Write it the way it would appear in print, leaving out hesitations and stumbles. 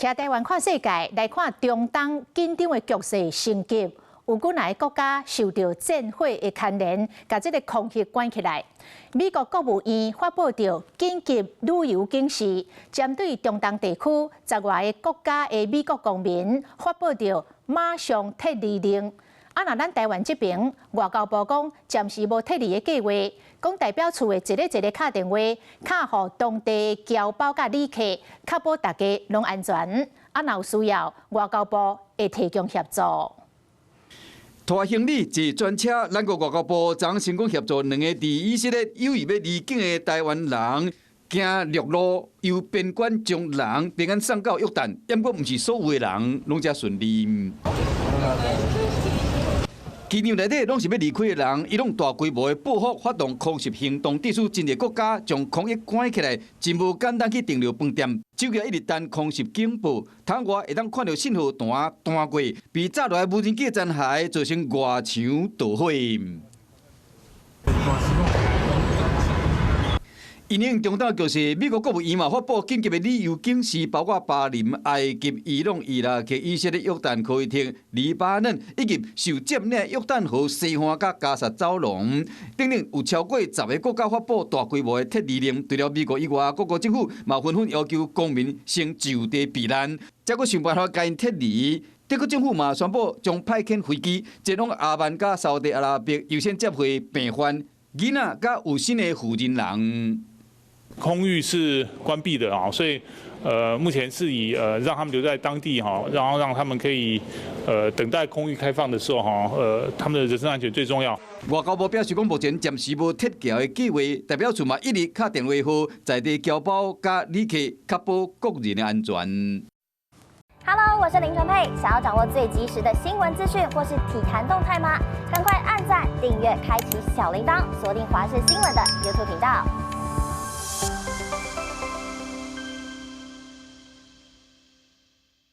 徛台湾看世界，来看中东紧张的局势升级，有几来国家受到战火的牵连，把这个空气关起来。美国国务院发布着紧急旅游警示，针对中东地区10外个国家的美国公民发布着马上撤离令。若咱台湾这边，外交部讲暂时无撤离的计划，讲代表处的一个敲电话，敲互当地的侨胞甲旅客，确保大家拢安全。若有需要，外交部会提供协助。拖行李坐专车，咱国外交部昨成功协助2个伫以色列有意要离境的台湾人，行陆路由边关将人平安送到约旦，不过毋是所有的人拢遮顺利。机场内底拢是要离开的人，伊拢大规模的报复，发动空袭行动，致使真侪国家将空疫关起来，真无简单去订了饭店。手机一直等空袭警报，窗外会当看到信号弹弹过，被炸落来无人机的残骸，造成外墙导火。因应中东局势，美国国务院嘛发布紧急的旅游警示，包括巴林、埃及、伊朗、伊拉克、以色列、约旦、科威特、黎巴嫩以及受占领的约旦河西岸甲加沙走廊等等，有超过10个国家发布大规模的撤离令。除了美国以外，各国政府嘛纷纷要求公民先就地避难，再搁想办法甲因撤离。德国政府嘛宣布将派遣飞机前往阿曼甲沙特阿拉伯，优先接回病患、囡仔甲有新的负人人。空域是关闭的啊，所以目前是以让他们留在当地哈，然后让他们可以等待空域开放的时候哈，他们的人身安全最重要。外交部表示讲，目前暂时无撤侨的计划，代表处嘛一直敲电话予在地侨胞甲旅客，确保国人的安全。Hello， 我是林纯佩。想要掌握最及时的新闻资讯或是体坛动态吗？赶快按赞、订阅、开启小铃铛，锁定华视新闻的 YouTube 频道。